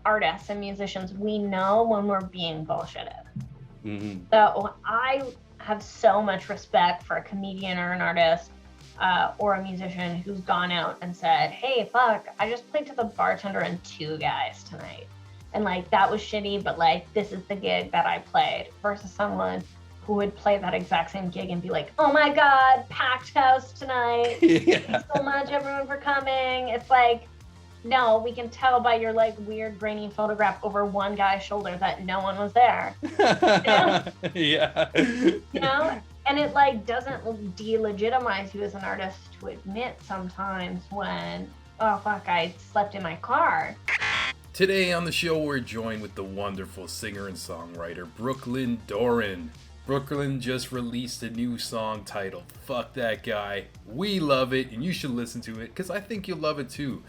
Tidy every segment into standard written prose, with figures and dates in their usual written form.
artists and musicians, we know when we're being bullshitted. Mm-hmm. So I have so much respect for a comedian or an artist or a musician who's gone out and said, hey, fuck, I just played to the bartender and 2 guys tonight. And like, that was shitty, but like, this is the gig that I played, versus someone who would play that exact same gig and be like, oh my God, packed house tonight. Yeah. Thanks so much, everyone, for coming. It's like, no, we can tell by your like weird grainy photograph over one guy's shoulder that no one was there. Yeah. You know? And it like doesn't delegitimize you as an artist to admit sometimes when, oh fuck, I slept in my car. Today on the show, we're joined with the wonderful singer and songwriter Brooklyn Doran. Brooklyn just released a new song titled Fuck That Guy. We love it, and you should listen to it, because I think you'll love it too.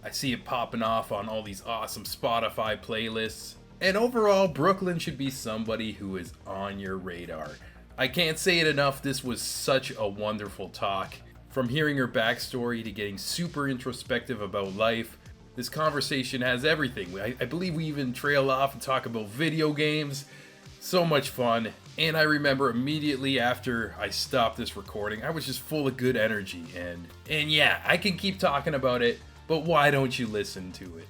I see it popping off on all these awesome Spotify playlists. And overall, Brooklyn should be somebody who is on your radar. I can't say it enough, this was such a wonderful talk. From hearing her backstory to getting super introspective about life, this conversation has everything. I believe we even trail off and talk about video games. So much fun. And I remember immediately after I stopped this recording, I was just full of good energy. And yeah, I can keep talking about it, but why don't you listen to it?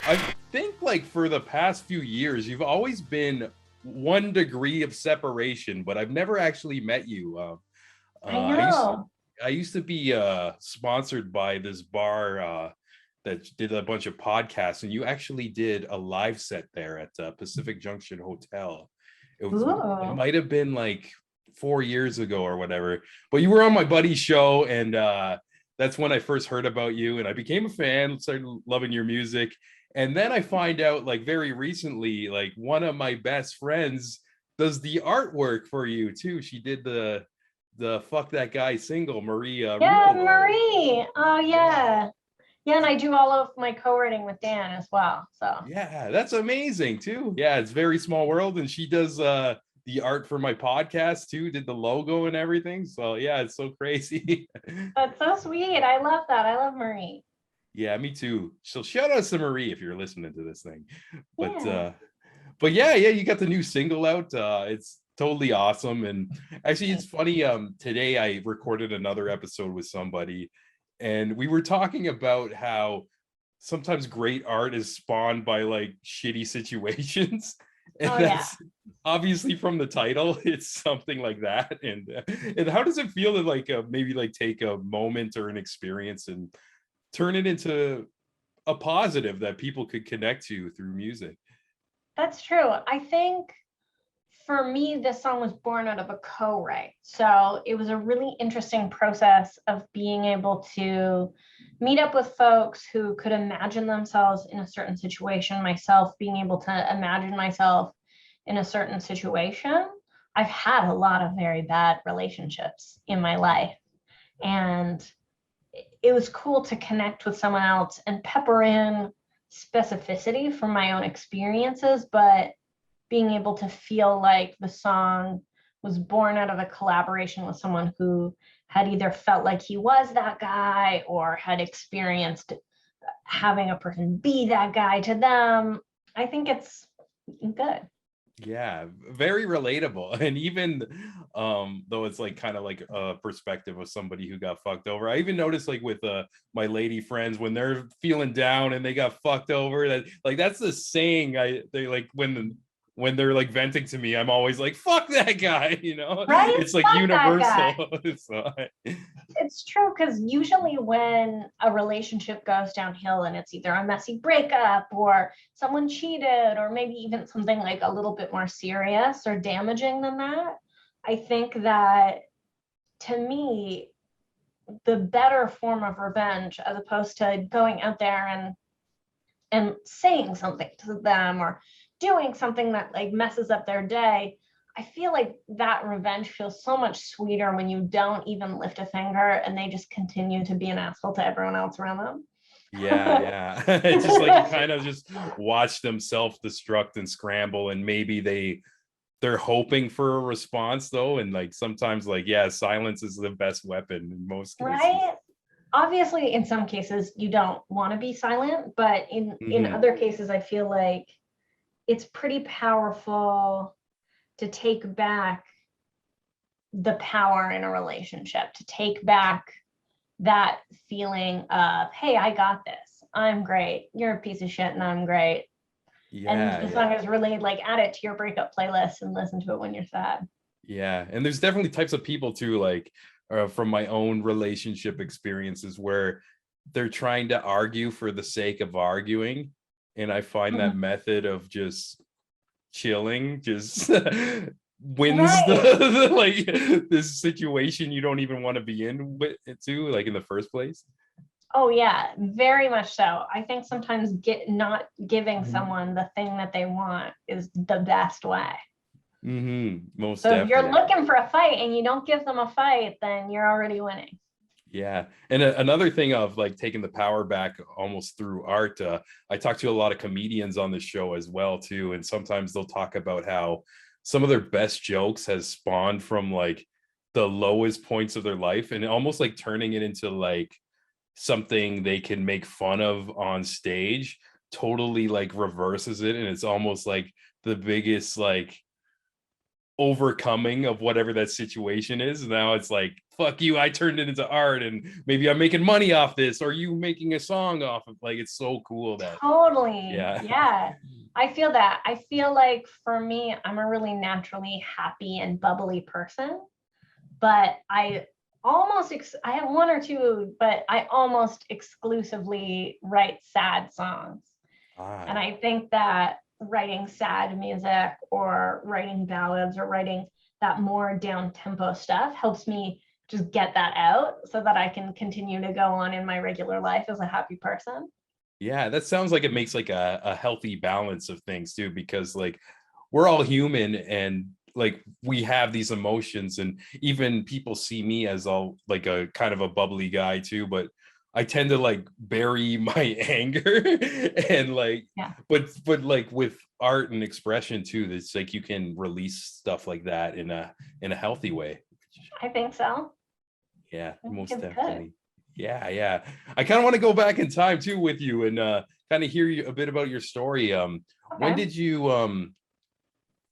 I think like for the past few years, you've always been 1 degree of separation, but I've never actually met you. I know. I used to be sponsored by this bar that did a bunch of podcasts, and you actually did a live set there at Pacific Junction Hotel. It might have been like 4 years ago or whatever, but you were on my buddy's show, and that's when I first heard about you, and I became a fan, started loving your music. And then I find out like very recently, like one of my best friends does the artwork for you too. She did the Fuck That Guy single, Marie. Yeah, Ruolo. Marie. Oh yeah. Yeah, and I do all of my co-writing with Dan as well. So Yeah, that's amazing too. Yeah, it's very small world, and she does the art for my podcast too, did the logo and everything. So yeah, it's so crazy. that's so sweet. I love that. I love Marie. Yeah, me too. So shout out to Marie if you're listening to this thing. But Yeah. but yeah, you got the new single out. It's totally awesome. And actually it's funny, today I recorded another episode with somebody, and we were talking about how sometimes great art is spawned by like shitty situations. And that's obviously from the title, it's something like that. And how does it feel to like maybe like take a moment or an experience and turn it into a positive that people could connect to through music? That's true. I think for me, this song was born out of a co-write. So it was a really interesting process of being able to meet up with folks who could imagine themselves in a certain situation, myself being able to imagine myself in a certain situation. I've had a lot of very bad relationships in my life, and it was cool to connect with someone else and pepper in specificity from my own experiences, but being able to feel like the song was born out of a collaboration with someone who had either felt like he was that guy or had experienced having a person be that guy to them. I think it's good. Yeah, very relatable. And even though it's like kind of like a perspective of somebody who got fucked over, I even noticed like with my lady friends, when they're feeling down and they got fucked over, that like that's the saying they like when they're like venting to me, I'm always like, fuck that guy, you know? Right? It's like Fuck universal. So, it's true, because usually when a relationship goes downhill and it's either a messy breakup or someone cheated or maybe even something like a little bit more serious or damaging than that, I think that to me, the better form of revenge, as opposed to going out there and saying something to them or doing something that like messes up their day, I feel like that revenge feels so much sweeter when you don't even lift a finger and they just continue to be an asshole to everyone else around them. yeah. It's just like you kind of just watch them self-destruct and scramble, and maybe they're hoping for a response though, and like sometimes like, yeah, silence is the best weapon in most cases. Right? obviously in some cases you don't want to be silent, but in Hmm. other cases I feel like it's pretty powerful to take back the power in a relationship, to take back that feeling of, hey, I got this, I'm great, you're a piece of shit and I'm great. And Yeah, the yeah. song is really like, add it to your breakup playlist and listen to it when you're sad. Yeah, and there's definitely types of people too, like from my own relationship experiences, where they're trying to argue for the sake of arguing, and I find that Mhm. method of just chilling just wins Right. like this situation you don't even want to be in with it too, like in the first place. Oh yeah, very much so. I think sometimes not giving Mhm. someone the thing that they want is the best way. Most So if you're definitely. looking for a fight and you don't give them a fight, then you're already winning. Yeah. And another thing of like taking the power back almost through art, I talk to a lot of comedians on the show as well too, and sometimes they'll talk about how some of their best jokes has spawned from like the lowest points of their life, and almost like turning it into like something they can make fun of on stage totally like reverses it, and it's almost like the biggest like overcoming of whatever that situation is. Now it's like, fuck you, I turned it into art, and maybe I'm making money off this, or you making a song off of, like, it's so cool that, Totally. yeah. Yeah. I feel that. I feel like for me, I'm a really naturally happy and bubbly person, but I have one or two, but I almost exclusively write sad songs. And Ah, I think that writing sad music or writing ballads or writing that more down tempo stuff helps me just get that out so that I can continue to go on in my regular life as a happy person. yeah, that sounds like it makes like a healthy balance of things too, because like we're all human, and like we have these emotions, and even people see me as all like a kind of a bubbly guy too, but I tend to like bury my anger and like, Yeah, but like with art and expression too, it's like you can release stuff like that in a healthy way. I think so. Yeah, I think most it's good. definitely. Yeah, yeah. I kind of want to go back in time too with you, and kind of hear you a bit about your story. When Okay. did you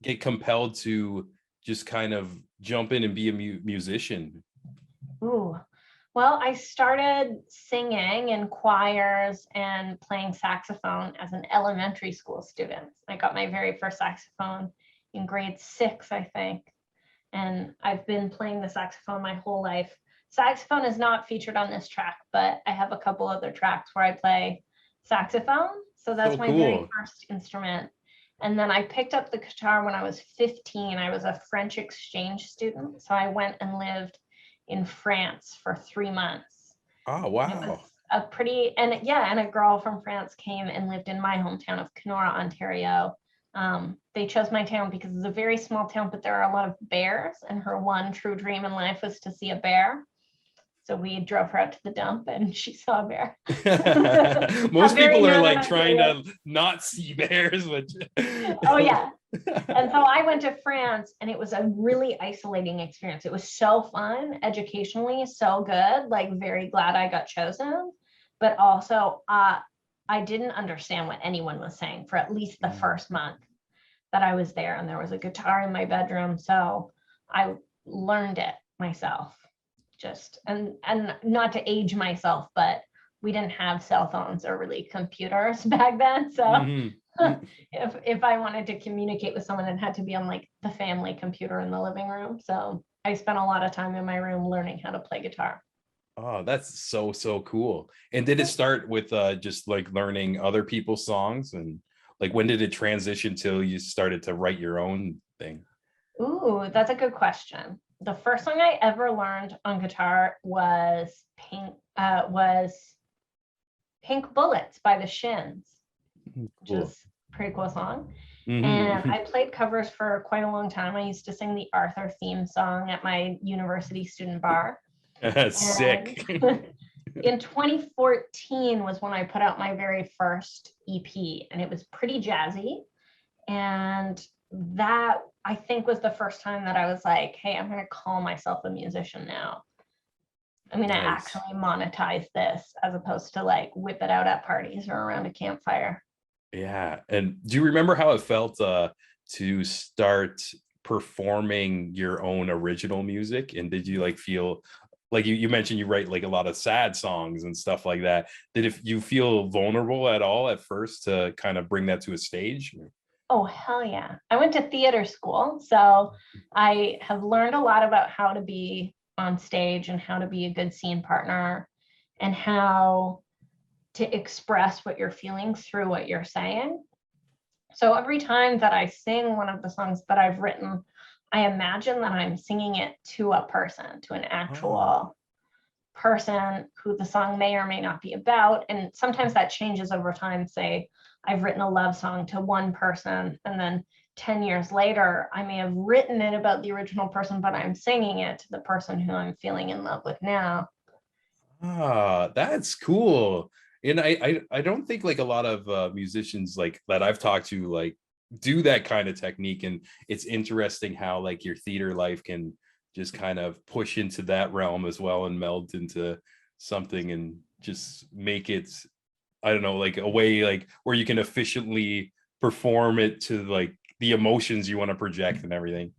get compelled to just kind of jump in and be a musician? Ooh. Well, I started singing in choirs and playing saxophone as an elementary school student. I got my very first saxophone in grade 6, I think. And I've been playing the saxophone my whole life. Saxophone is not featured on this track, but I have a couple other tracks where I play saxophone. So that's So my very cool. first instrument. And then I picked up the guitar when I was 15. I was a French exchange student. So I went and lived in France for 3 months. Oh, And it was wow. a pretty, and yeah, and a girl from France came and lived in my hometown of Kenora, Ontario. They chose my town because it's a very small town, but there are a lot of bears, and her one true dream in life was to see a bear. So we drove her out to the dump and she saw a bear. A Most very people are northern like trying Ontario. to not see bears, which Oh yeah. And so I went to France and it was a really isolating experience. It was so fun, educationally, so good, like very glad I got chosen. But also, I didn't understand what anyone was saying for at least the Mm. first month that I was there. And there was a guitar in my bedroom. So I learned it myself. Just and not to age myself, but we didn't have cell phones or really computers back then. So Mhm. if I wanted to communicate with someone, it had to be on like the family computer in the living room. So I spent a lot of time in my room learning how to play guitar. Oh, that's so so cool. And did it start with just like learning other people's songs, and like when did it transition till you started to write your own thing? Ooh, that's a good question. The first song I ever learned on guitar was Pink Bullets by the Shins, which Cool. is a pretty cool song. And Hmm. I played covers for quite a long time. I used to sing the Arthur theme song at my university student bar. And Sick. in 2014 was when I put out my very first EP, and it was pretty jazzy. And that I think was the first time that I was like, hey, I'm going to call myself a musician now. I'm going to Nice. actually monetize this as opposed to like whip it out at parties or around a campfire. Yeah. And do you remember how it felt to start performing your own original music? And did you like feel like you mentioned you write like a lot of sad songs and stuff like that? Did if you feel vulnerable at all at first to kind of bring that to a stage? Oh, hell yeah. I went to theater school, so I have learned a lot about how to be on stage and how to be a good scene partner and how to express what you're feeling through what you're saying. So every time that I sing one of the songs that I've written, I imagine that I'm singing it to a person, to an Oh. actual person who the song may or may not be about. And sometimes that changes over time. Say, I've written a love song to one person, and then 10 years later, I may have written it about the original person, but I'm singing it to the person who I'm feeling in love with now. Ah, that's cool. And I don't think like a lot of musicians like that I've talked to like do that kind of technique. And it's interesting how like your theater life can just kind of push into that realm as well and meld into something and just make it, I don't know, like a way like where you can efficiently perform it to like the emotions you want to project and everything.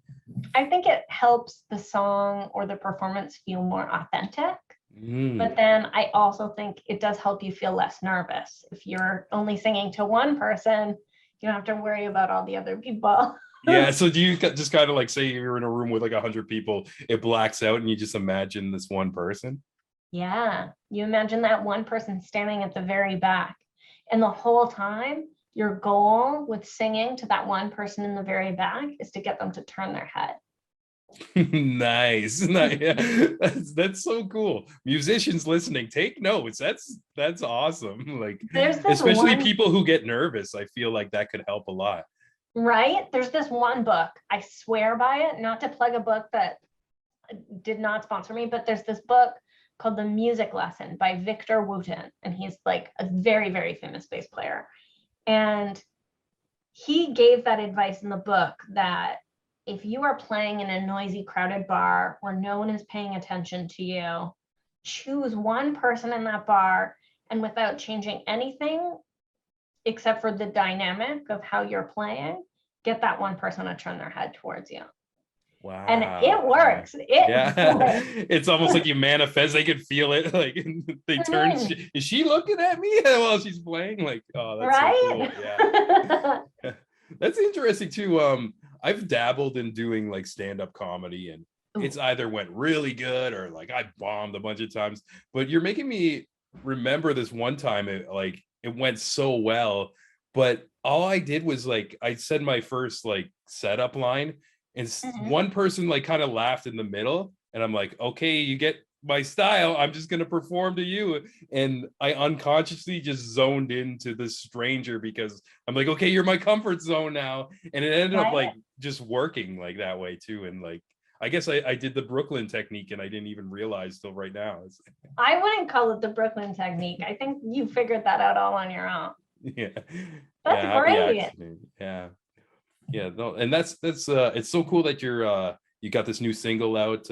I think it helps the song or the performance feel more authentic. But Mm. then I also think it does help you feel less nervous. If you're only singing to one person, you don't have to worry about all the other people. Yeah, so do you just kind of like say you're in a room with like 100 people, it blacks out and you just imagine this one person? Yeah, you imagine that one person standing at the very back, and the whole time, your goal with singing to that one person in the very back is to get them to turn their head. Nice. Yeah. That's so cool. Musicians listening, take notes. That's awesome. Like There's this especially one, people who get nervous, I feel like that could help a lot. right? There's this one book, I swear by it, not to plug a book that did not sponsor me, but there's this book called The Music Lesson by Victor Wooten, and he's like a very, very famous bass player. And he gave that advice in the book that if you are playing in a noisy, crowded bar where no one is paying attention to you, choose one person in that bar and without changing anything except for the dynamic of how you're playing, get that one person to turn their head towards you. And Wow. it Yeah. works. It Yeah. works. It's almost like you manifest, they can feel it. Like they turn, Mhm. is she looking at me while she's playing? Like, oh, that's so Right? cool. Yeah. That's interesting too. I've dabbled in doing like stand-up comedy and it's Ooh. either went really good or like I bombed a bunch of times. But you're making me remember this one time it went so well, but all I did was like I said my first like setup line and Mhm. one person like kind of laughed in the middle and I'm like, okay, you get my style, I'm just going to perform to you. And I unconsciously just zoned into this stranger because I'm like, okay, you're my comfort zone now. And it ended up Right? like just working like that way too. And like, I guess I did the Brooklyn technique and I didn't even realize till right now. I wouldn't call it the Brooklyn technique. I think you figured that out all on your own. Yeah. That's Yeah. Happy great. accident. Yeah. Yeah. No, and that's it's so cool that you got this new single out.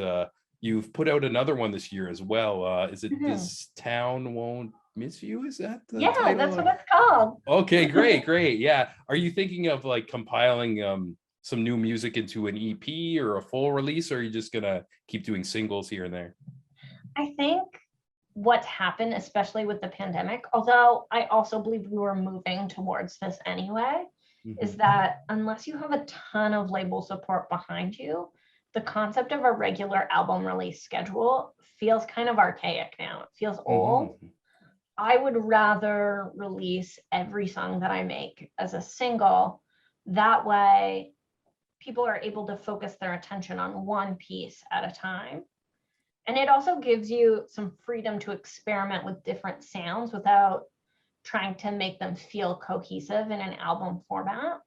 You've put out another one this year as well. Is it Mhm. This Town Won't Miss You? Is that the Yeah, that's title? what it's called. Okay, great, great. Yeah. Are you thinking of like compiling some new music into an EP or a full release, or are you just gonna keep doing singles here and there? I think what's happened, especially with the pandemic, although I also believe we were moving towards this anyway, is Mhm. that unless you have a ton of label support behind you, the concept of a regular album release schedule feels kind of archaic now. It feels old. Mhm. I would rather release every song that I make as a single. That way, people are able to focus their attention on one piece at a time. And it also gives you some freedom to experiment with different sounds without trying to make them feel cohesive in an album format.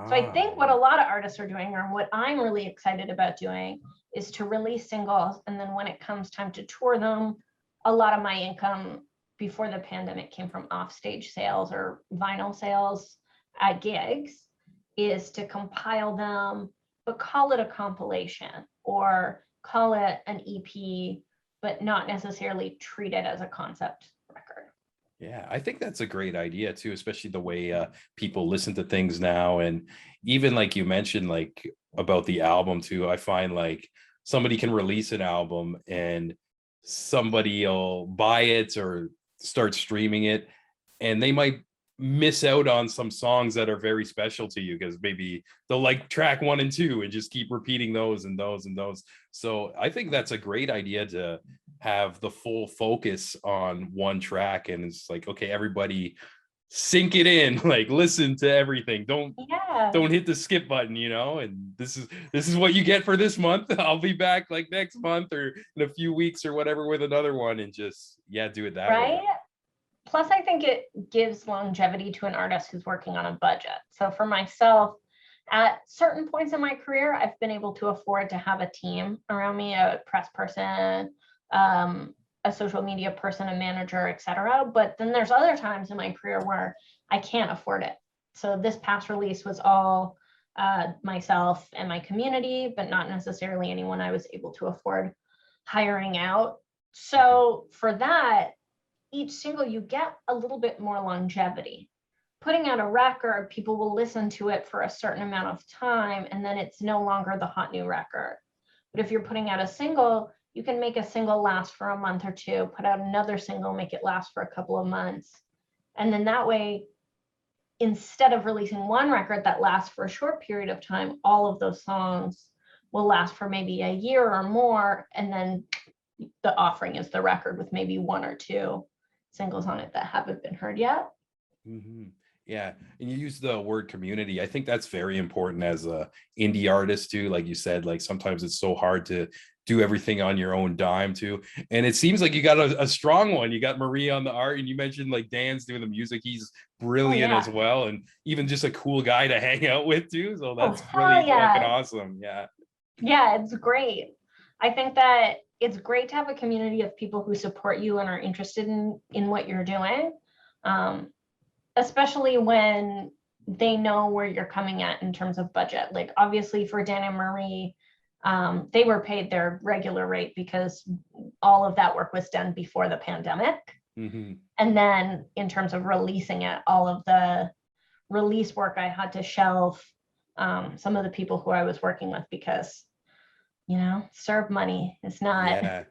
So I Ah, think what a lot of artists are doing, or what I'm really excited about doing, is to release singles. And then when it comes time to tour them, a lot of my income before the pandemic came from offstage sales or vinyl sales at gigs, is to compile them, but call it a compilation or call it an EP but not necessarily treat it as a concept record. Yeah, I think that's a great idea too, especially the way people listen to things now. And even like you mentioned, like about the album too, I find like somebody can release an album and somebody will buy it or start streaming it, and they might miss out on some songs that are very special to you because maybe they'll like track 1 and 2 and just keep repeating those and those and those. So I think that's a great idea to have the full focus on one track, and it's like, okay, everybody sink it in, like listen to everything, don't hit the skip button, and this is what you get for this month. I'll be back like next month or in a few weeks or whatever with another one, and just do it that way. Plus, I think it gives longevity to an artist who's working on a budget. So for myself, at certain points in my career, I've been able to afford to have a team around me, a press person, a social media person, a manager, etc. But then there's other times in my career where I can't afford it. So this past release was all myself and my community, but not necessarily anyone I was able to afford hiring out. So for that, each single, you get a little bit more longevity. Putting out a record, people will listen to it for a certain amount of time, and then it's no longer the hot new record. But if you're putting out a single, you can make a single last for a month or two, put out another single, make it last for a couple of months. And then that way, instead of releasing one record that lasts for a short period of time, all of those songs will last for maybe a year or more. And then the offering is the record with maybe 1 or 2 singles on it that haven't been heard yet. Mm-hmm. Yeah, and you use the word community. I think that's very important as a indie artist too. Like you said, like sometimes it's so hard to do everything on your own dime too. And it seems like you got a strong one. You got Marie on the art, and you mentioned like Dan's doing the music. He's brilliant as well, and even just a cool guy to hang out with too. So that's really fucking awesome. Yeah, it's great. I think that it's great to have a community of people who support you and are interested in what you're doing, especially when they know where you're coming at in terms of budget. Like obviously for Dan and Marie, they were paid their regular rate because all of that work was done before the pandemic. Mm-hmm. And then in terms of releasing it, all of the release work I had to shelve some of the people who I was working with because serve money is not.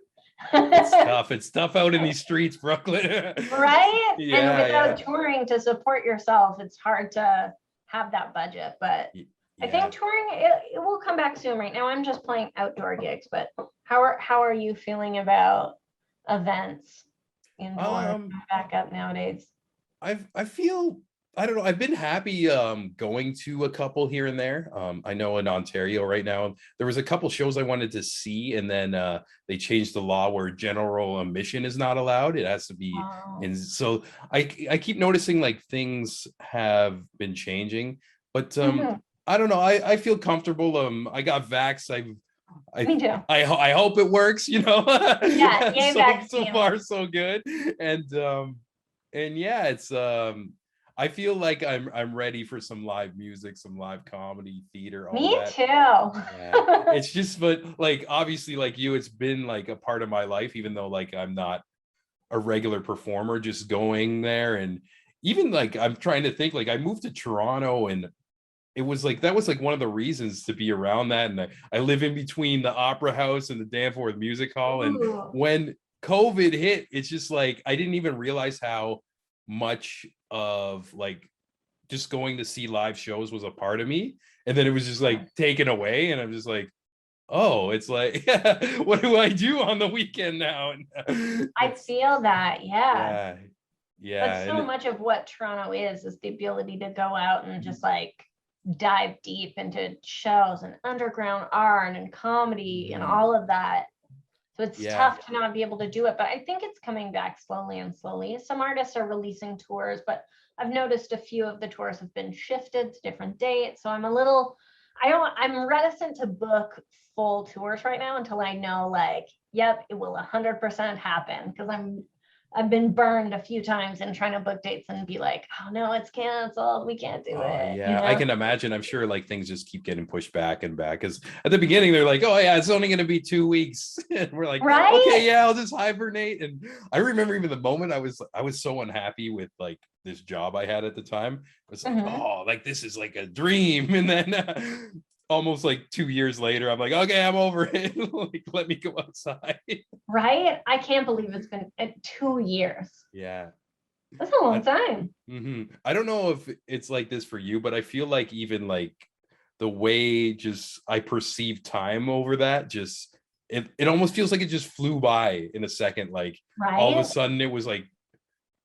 It's tough out in these streets, Brooklyn. Right? And without touring to support yourself, it's hard to have that budget. But I think touring, it will come back soon. Right now I'm just playing outdoor gigs, but how are you feeling about events indoor back up nowadays? I feel, I don't know. I've been happy going to a couple here and there. I know in Ontario right now, there was a couple shows I wanted to see, and then they changed the law where general admission is not allowed. It has to be. And so I keep noticing like things have been changing, but I don't know. I feel comfortable. I got vaxxed. Me too. I hope it works, Yeah, so far so good. And yeah, it's I feel like I'm ready for some live music, some live comedy, theater, all Me that. too. Yeah. It's just, but like obviously like you, it's been like a part of my life, even though like I'm not a regular performer, just going there. And even like I'm trying to think, like I moved to Toronto, and it was like that was like one of the reasons to be around that. And I live in between the Opera House and the Danforth Music Hall. And when COVID hit, it's just like I didn't even realize how much of like just going to see live shows was a part of me, and then it was just like taken away, and I'm just like, oh, it's like what do I do on the weekend now? I feel that. But so much of what Toronto is the ability to go out and just like dive deep into shows and underground art and comedy and all of that. So it's tough to not be able to do it, but I think it's coming back slowly and slowly. Some artists are releasing tours, but I've noticed a few of the tours have been shifted to different dates. So I'm reticent to book full tours right now until I know like, yep, it will 100% happen, because I'm I've been burned a few times in trying to book dates and be like, oh no, it's canceled. We can't do Oh it. You yeah, I know? can imagine. I'm sure like things just keep getting pushed back and back. Because at the beginning they're like, "Oh yeah, it's only going to be 2 weeks," and we're like, "Okay, Right? yeah, I'll just hibernate." And I remember even the moment I was so unhappy with like this job I had at the time. I was like, Hmm. "Oh, like this is like a dream." And then almost like 2 years later, I'm like, "Okay, I'm over it. Like, let me go outside." Right? I can't believe it's been 2 years. Yeah. That's a long I, time. I don't know if it's like this for you, but I feel like even like the way just I perceive time over that, just it almost feels like it just flew by in a second. Like all of a Right? sudden it was like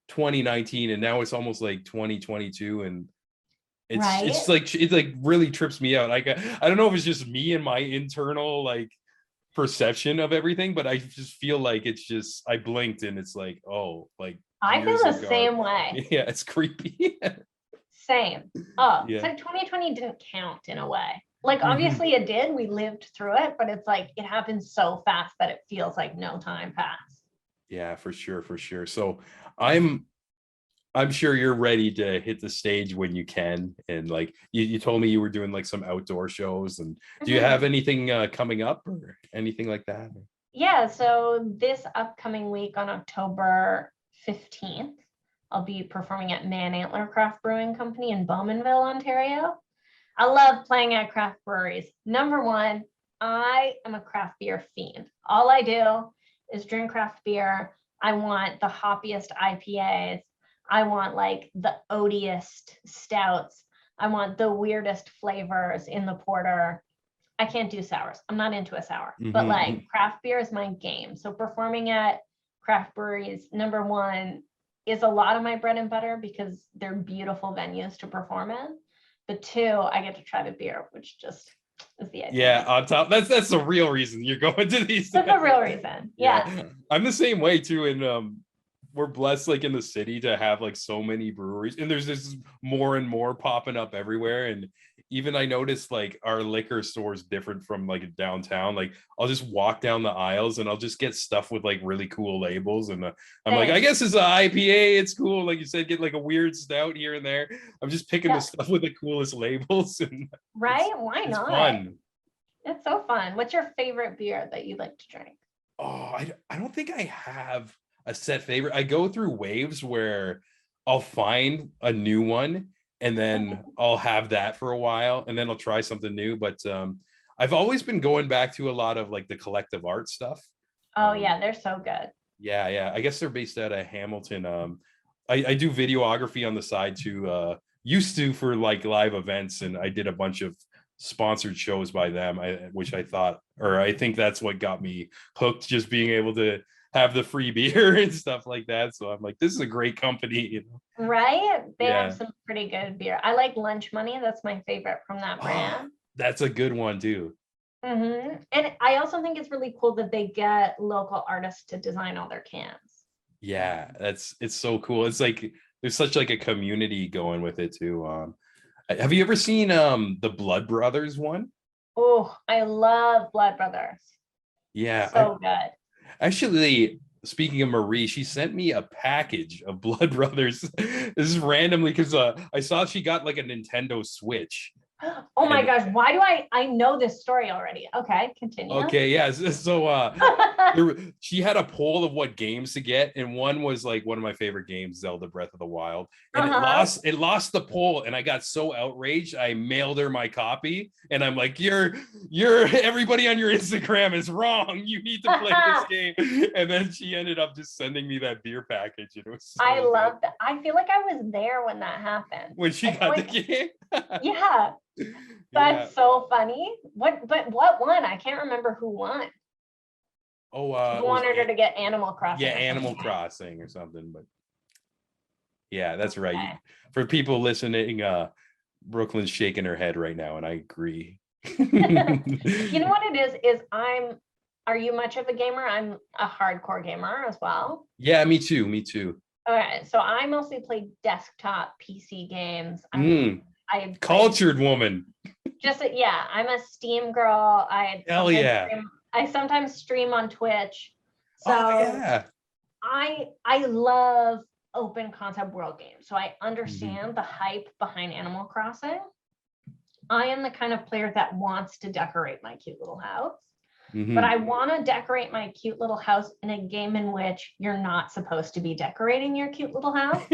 2019 and now it's almost like 2022 and it's Right? like it like really trips me out. Like I don't know if it's just me and my internal like perception of everything, but I just feel like it's just I blinked and it's like, oh, like I feel years the have gone. same way. Yeah, it's creepy. Same. Oh, it's Yeah. like 2020 didn't count in a way. Like, Mhm. obviously it did. We lived through it, but it's like it happened so fast that it feels like no time passed. Yeah, for sure, for sure. So I'm I'm sure you're ready to hit the stage when you can. And like you told me you were doing like some outdoor shows. And do you have Mhm. anything coming up or anything like that? Yeah, so this upcoming week on October 15th, I'll be performing at Man Antler Craft Brewing Company in Bowmanville, Ontario. I love playing at craft breweries. Number one, I am a craft beer fiend. All I do is drink craft beer. I want the hoppiest IPAs. I want like the oatiest stouts. I want the weirdest flavors in the porter. I can't do sours. I'm not into a sour, but like Mm-hmm. craft beer is my game. So performing at craft breweries, number one, is a lot of my bread and butter because they're beautiful venues to perform in. But two, I get to try the beer, which just is the Yeah, icing. on top. That's the real reason you're going to these. That's the real reason. Yeah, Yes. I'm the same way too. And we're blessed like in the city to have like so many breweries, and there's this more and more popping up everywhere. And even I noticed like our liquor store is different from like downtown. Like I'll just walk down the aisles and I'll just get stuff with like really cool labels, and I'm like, I Same. guess it's an IPA. It's cool. Like you said, get like a weird stout here and there. I'm just picking the Yeah. stuff with the coolest labels, and it's Right? Why it's not? fun. It's so fun. What's your favorite beer that you like to drink? Oh, I don't think I have a set favorite. I go through waves where I'll find a new one and then I'll have that for a while and then I'll try something new. But I've always been going back to a lot of like the collective art stuff. Oh Um, yeah, they're so good. yeah, yeah. I guess they're based out of Hamilton. I do videography on the side too. Used to for like live events, and I did a bunch of sponsored shows by them, which I thought, or I think that's what got me hooked, just being able to have the free beer and stuff like that. So I'm like, this is a great company, you know? Right? They have Yeah. some pretty good beer. I like Lunch Money. That's my favorite from that Oh, brand. that's a good one too. And I also think it's really cool that they get local artists to design all their cans. Yeah, it's so cool. It's like there's such like a community going with it too. Have you ever seen the Blood Brothers one? Oh, I love Blood Brothers. Yeah, I So good. actually, speaking of Marie, she sent me a package of Blood Brothers. This is randomly because I saw she got like a Nintendo Switch, Oh my and gosh, why do I know this story already? Okay, continue. okay, yeah. So she had a poll of what games to get, and one was like one of my favorite games, Zelda Breath of the Wild, and it Uh-huh. lost the poll, and I got so outraged. I mailed her my copy, and I'm like, you're everybody on your Instagram is wrong. You need to play this game. And then she ended up just sending me that beer package, and it was I so good love that. I feel like I was there when that happened. when she I feel got the like, game. yeah, Yeah. that's so funny. What won? I can't remember who won. Oh, Who it was wanted her to get Animal yeah, Crossing or Animal something? Crossing or something, but yeah, that's right. Okay. For people listening, Brooklyn's shaking her head right now, and I agree. You know what it is are you much of a gamer? I'm a hardcore gamer as well. Yeah, me too. Me too. Okay, so I mostly play desktop PC games. Mm, I cultured woman. just yeah, I'm a Steam girl. Hell yeah. I sometimes stream on Twitch. Oh So yeah. I love open concept world games, so I Mhm. understand the hype behind Animal Crossing. I am the kind of player that wants to decorate my cute little house, but I Mhm. want to decorate my cute little house in a game in which you're not supposed to be decorating your cute little house.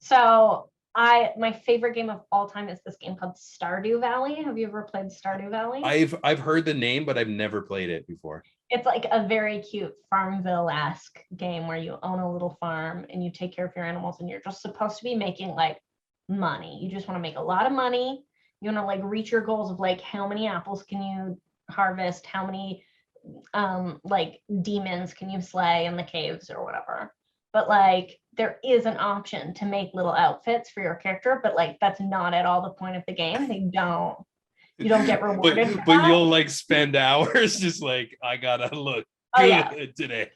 So my favorite game of all time is this game called Stardew Valley. Have you ever played Stardew Valley? I've heard the name, but I've never played it before. It's like a very cute Farmville-esque game where you own a little farm and you take care of your animals and you're just supposed to be making like money. You just want to make a lot of money. You want to like reach your goals of like how many apples can you harvest, how many like demons can you slay in the caves or whatever. But like there is an option to make little outfits for your character, but like that's not at all the point of the game. You don't get rewarded for But that. you'll like spend hours just like I gotta look Oh yeah. good today.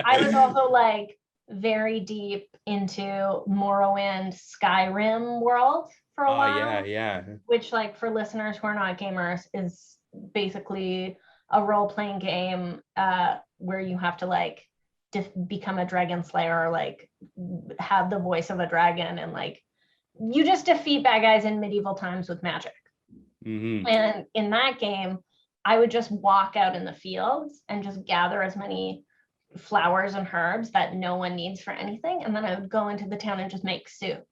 I was also like very deep into Morrowind Skyrim world for a Oh yeah, while, yeah. which like for listeners who are not gamers is basically a role-playing game where you have to like become a dragon slayer or like have the voice of a dragon and like you just defeat bad guys in medieval times with magic. Hmm. And in that game, I would just walk out in the fields and just gather as many flowers and herbs that no one needs for anything. And then I would go into the town and just make soup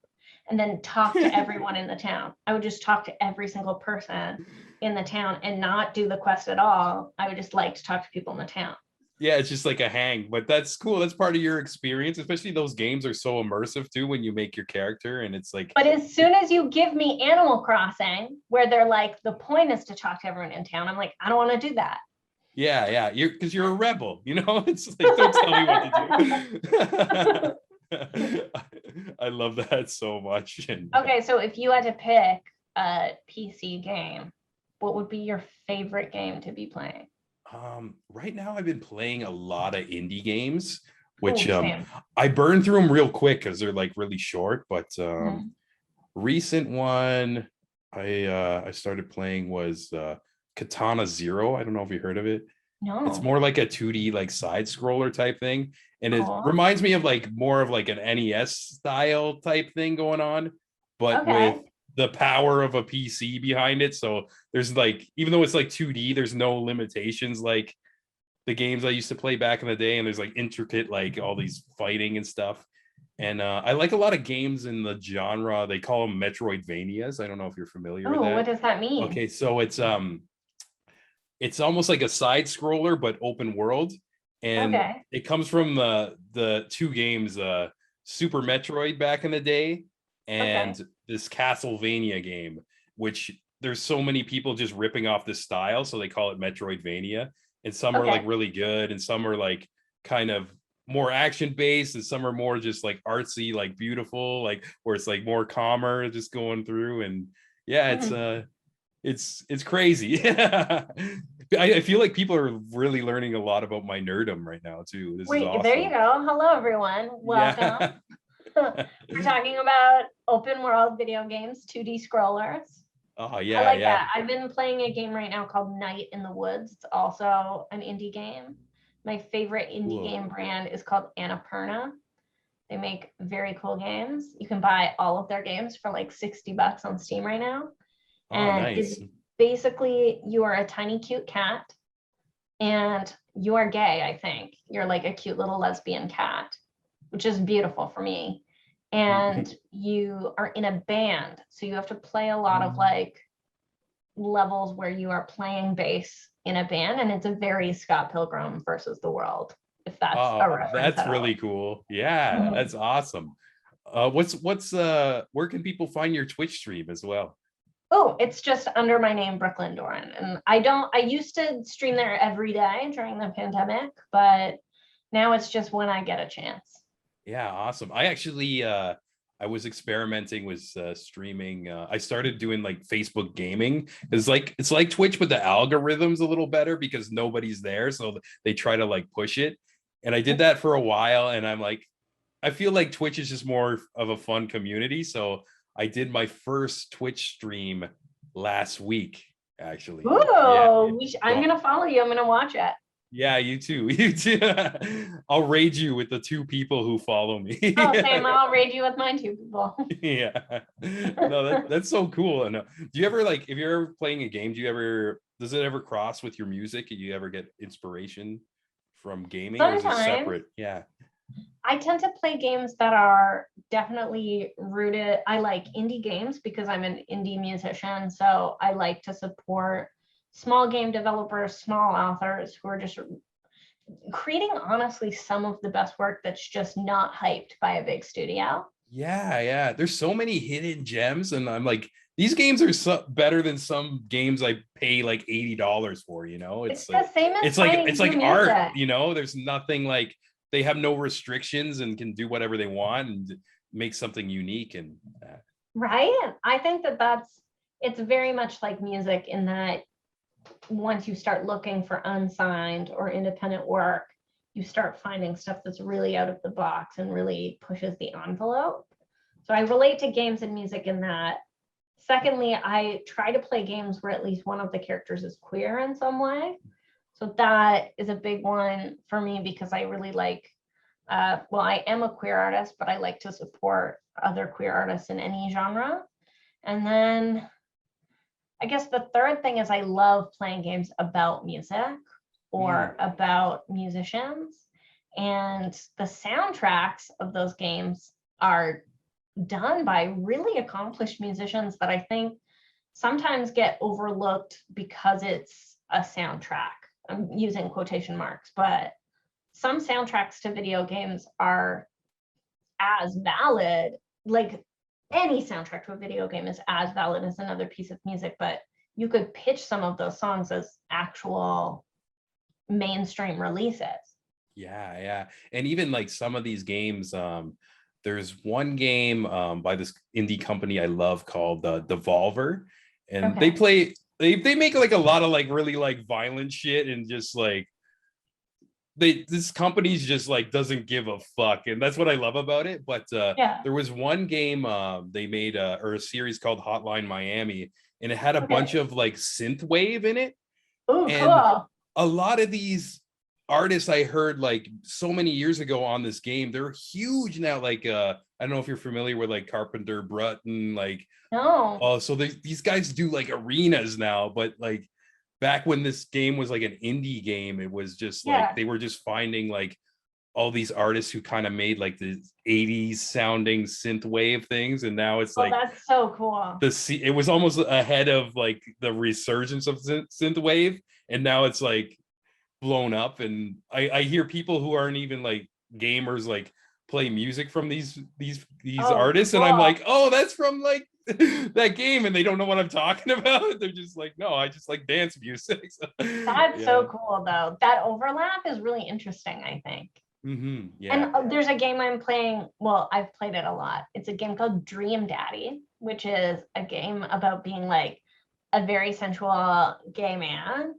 and then talk to everyone in the town. I would just talk to every single person in the town and not do the quest at all. I would just like to talk to people in the town. Yeah, it's just like a hang, but that's cool. That's part of your experience, especially those games are so immersive too when you make your character and it's like But as soon as you give me Animal Crossing, where they're like, the point is to talk to everyone in town, I'm like, I don't want to do that. yeah, yeah, you're because you're a rebel, you know? It's like don't tell me what to do. I love that so much. And Okay, so if you had to pick a PC game, what would be your favorite game to be playing? right now I've been playing a lot of indie games, which Oh, same. I burn through them real quick because they're like really short. But Mhm. recent one I started playing was Katana Zero. I don't know if you heard of it. It's No, more like a 2D like side scroller type thing, and it cool. reminds me of like more of like an NES style type thing going on, but with Okay. the power of a PC behind it. So there's like, even though it's like 2D, there's no limitations like the games I used to play back in the day, and there's like intricate like all these fighting and stuff. And I like a lot of games in the genre. They call them Metroidvanias. I don't know if you're familiar with Oh, what that. does that mean? Okay, so it's almost like a side scroller but open world, and Okay. it comes from the two games, Super Metroid back in the day Okay. and this Castlevania game, which there's so many people just ripping off this style, so they call it Metroidvania. And some are like Okay. really good, and some are like kind of more action based, and some are more just like artsy, like beautiful, like where it's like more calmer, just going through. And yeah, Mhm. it's crazy. I feel like people are really learning a lot about my nerdom right now too. This is Wait, there you awesome. go. Hello, everyone. Yeah. Welcome. We're talking about open world video games, 2D scrollers. Oh I yeah, like yeah. that. I've been playing a game right now called Night in the Woods. It's also an indie game. My favorite indie Cool. game brand is called Annapurna. They make very cool games. You can buy all of their games for like $60 on Steam right now. Oh, And it's nice. basically you are a tiny cute cat and you are gay, I think. You're like a cute little lesbian cat, which is beautiful for me. And you are in a band. So you have to play a lot of like levels where you are playing bass in a band. And it's a very Scott Pilgrim versus the World, if that's a Oh, reference that's at really all. cool. Yeah, Mhm. that's awesome. What's where can people find your Twitch stream as well? Oh, it's just under my name, Brooklyn Doran. And I used to stream there every day during the pandemic, but now it's just when I get a chance. Yeah, awesome. I actually I was experimenting with streaming. I started doing like Facebook gaming. It's like Twitch, but the algorithm's a little better because nobody's there, so they try to like push it. And I did that for a while, and I'm like, I feel like Twitch is just more of a fun community. So I did my first Twitch stream last week, actually. Yeah. Ooh, I'm So gonna follow you. I'm gonna watch it. Yeah, you too. You too. I'll raid you with the 2 people who follow me. Oh, same. I'll raid you with mine 2 people. Yeah. No, that's so cool. And do you ever like if you're ever playing a game, does it ever cross with your music? Do you ever get inspiration from gaming or is it Sometimes separate? Yeah. I tend to play games that are definitely rooted. I like indie games because I'm an indie musician. So I like to support small game developers, small authors who are just creating, honestly, some of the best work that's just not hyped by a big studio. Yeah, yeah. There's so many hidden gems, and I'm like, these games are better than some games I pay like $80 for. It's the same as finding It's new like art. music, There's nothing like they have no restrictions and can do whatever they want and make something unique. And right? I think it's very much like music in that once you start looking for unsigned or independent work, you start finding stuff that's really out of the box and really pushes the envelope. So I relate to games and music in that. Secondly, I try to play games where at least one of the characters is queer in some way. So that is a big one for me because I really like, well, I am a queer artist, but I like to support other queer artists in any genre. And then I guess the third thing is I love playing games about music or about musicians. And the soundtracks of those games are done by really accomplished musicians that I think sometimes get overlooked because it's a soundtrack. I'm using quotation marks, but some soundtracks to video games are as valid, like any soundtrack to a video game is as valid as another piece of music, but you could pitch some of those songs as actual mainstream releases. yeah, yeah. And even like some of these games, there's one game by this indie company I love called Devolver, and Okay. they make like a lot of like really like violent shit and just like this company's just like doesn't give a fuck, and that's what I love about it. But Yeah. there was one game they made or a series called Hotline Miami, and it had a bunch Okay. of like synth wave in it, Oh, and cool. a lot of these artists I heard like so many years ago on this game, they're huge now. Like I don't know if you're familiar with like Carpenter Brutton, like No. so these guys do like arenas now, but like back when this game was like an indie game, it was just like Yeah. they were just finding like all these artists who kind of made like the 80s sounding synth wave things, and now it's Oh, like that's so cool. it was almost ahead of like the resurgence of synth wave, and now it's like blown up. And I hear people who aren't even like gamers like play music from these Oh, artists, and I'm cool. like, oh, that's from like that game, and they don't know what I'm talking about. They're just like, no, I just like dance music. So, That's yeah. so cool, though. That overlap is really interesting, I think. Yeah. And there's a game I'm playing. Well, I've played it a lot. It's a game called Dream Daddy, which is a game about being like a very sensual gay man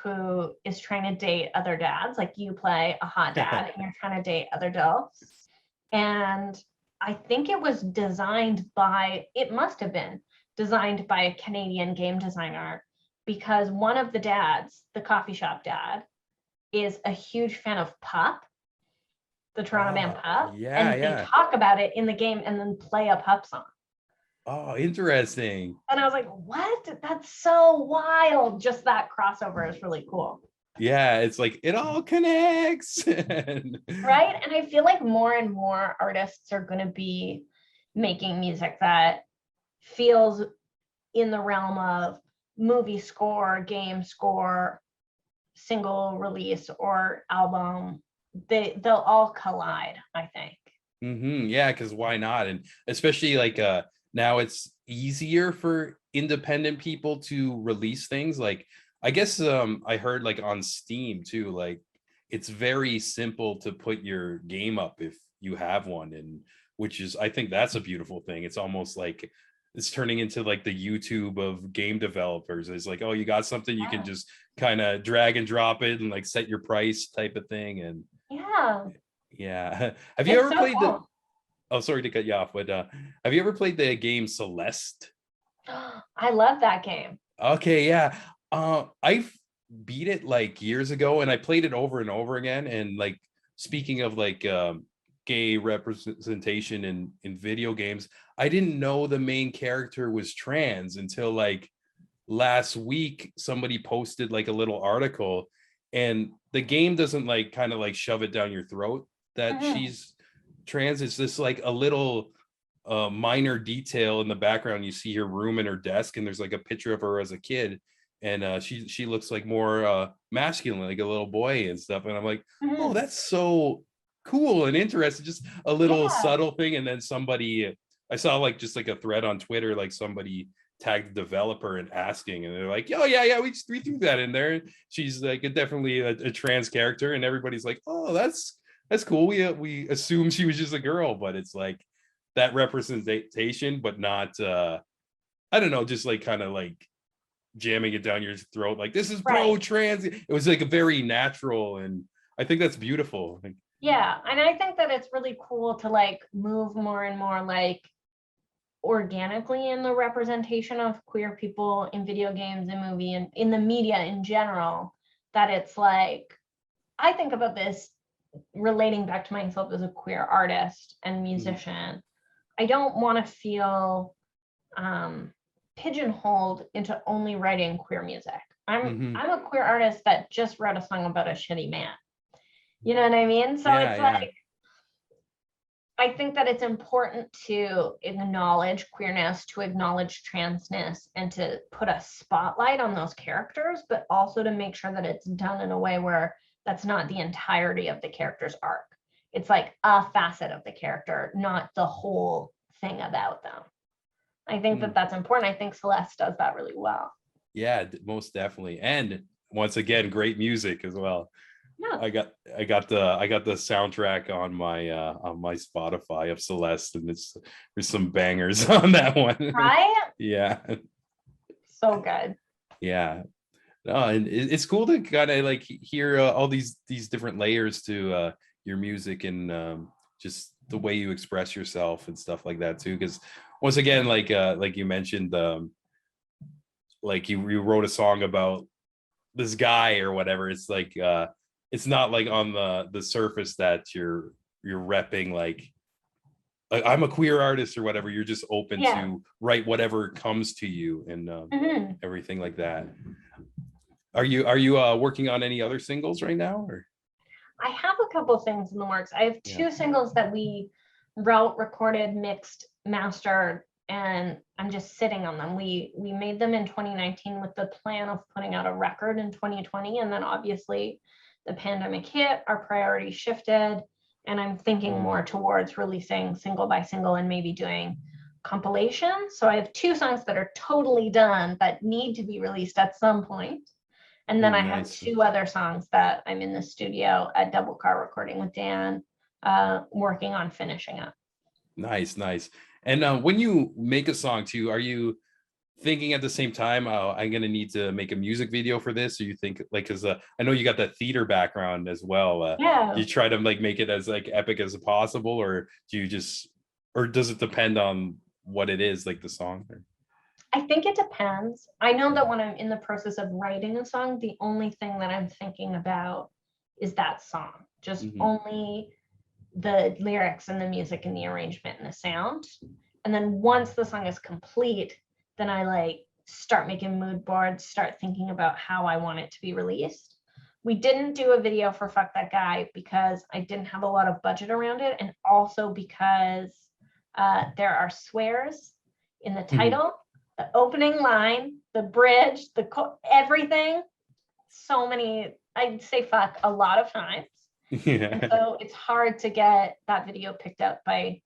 who is trying to date other dads. Like you play a hot dad and you're trying to date other adults. And I think it must have been designed by a Canadian game designer because one of the dads, the coffee shop dad, is a huge fan of Pup, the Toronto band Pup, Yeah, and they yeah. talk about it in the game and then play a Pup song. Oh, interesting. And I was like, what? That's so wild. Just that crossover is really cool. Yeah, it's like it all connects. Right. And I feel like more and more artists are going to be making music that feels in the realm of movie score, game score, single release, or album. They'll all collide, I think. Yeah, because why not? And especially like now it's easier for independent people to release things. Like I guess I heard like on Steam too, like it's very simple to put your game up if you have one, and which is I think that's a beautiful thing. It's almost like it's turning into like the YouTube of game developers. It's like, oh, you got something, you can Yeah. just kind of drag and drop it and like set your price type of thing. And Yeah. yeah. Have you It's ever so played the cool. Oh, sorry to cut you off, but have you ever played the game Celeste? I love that game. Okay, yeah. I've beat it like years ago, and I played it over and over again. And like, speaking of like gay representation in video games, I didn't know the main character was trans until like last week. Somebody posted like a little article, and the game doesn't like kind of like shove it down your throat that Mhm. she's trans. It's just like a little minor detail in the background. You see her room and her desk, and there's like a picture of her as a kid, and she looks like more masculine, like a little boy and stuff. And I'm like, oh, Mhm. that's so cool and interesting. Just a little Yeah. subtle thing. And then somebody, I saw like just like a thread on Twitter, like somebody tagged the developer and asking, and they're like, oh yeah, we threw that in there. She's like definitely a trans character, and everybody's like, oh, that's cool. We assumed she was just a girl, but it's like that representation, but not I don't know, just like kind of like jamming it down your throat, like this is pro Right. trans. It was like a very natural, and I think that's beautiful. Like, Yeah. And I think that it's really cool to like move more and more like organically in the representation of queer people in video games and movie and in the media in general. That it's like, I think about this relating back to myself as a queer artist and mhm, musician. I don't want to feel pigeonholed into only writing queer music. mhm. I'm a queer artist that just wrote a song about a shitty man. You know what I mean? So Yeah, it's yeah. like, I think that it's important to acknowledge queerness, to acknowledge transness, and to put a spotlight on those characters, but also to make sure that it's done in a way where that's not the entirety of the character's arc. It's like a facet of the character, not the whole thing about them. I think that Mm. that's important. I think Celeste does that really well. Yeah, most definitely. And once again, great music as well. Yeah. I got the soundtrack on my Spotify of Celeste, and there's some bangers on that one. Right? Yeah, So good. yeah. No, and it's cool to kind of like hear all these different layers to your music, and just the way you express yourself and stuff like that too. Because once again, like you mentioned, like you wrote a song about this guy or whatever. It's like it's not like on the surface that you're repping like I'm a queer artist or whatever. You're just open Yeah. to write whatever comes to you, and Mhm. everything like that. Are you working on any other singles right now, or I have a couple things in the works. I have yeah? two singles that we wrote, recorded, mixed, mastered, and I'm just sitting on them. We made them in 2019 with the plan of putting out a record in 2020, and then obviously the pandemic hit, our priorities shifted, and I'm thinking Mm, more towards releasing single by single and maybe doing compilations. So I have two songs that are totally done that need to be released at some point. And then I have nice. two other songs that I'm in the studio at Double Car recording with Dan, working on finishing up. Nice. And when you make a song too, are you thinking at the same time, oh, I'm gonna need to make a music video for this? Or you think like, because I know you got that theater background as well. Do Yeah, you try to like make it as like epic as possible, or do you just, or does it depend on what it is, like the song? I think it depends. I know that Mhm. when I'm in the process of writing a song, the only thing that I'm thinking about is that song, just Mhm. only the lyrics and the music and the arrangement and the sound. And then once the song is complete, then I like start making mood boards, start thinking about how I want it to be released. We didn't do a video for Fuck That Guy because I didn't have a lot of budget around it, and also because there are swears in the Mhm. title, the opening line, the bridge, everything. So many, I'd say fuck a lot of times. And Yeah. so it's hard to get that video picked up by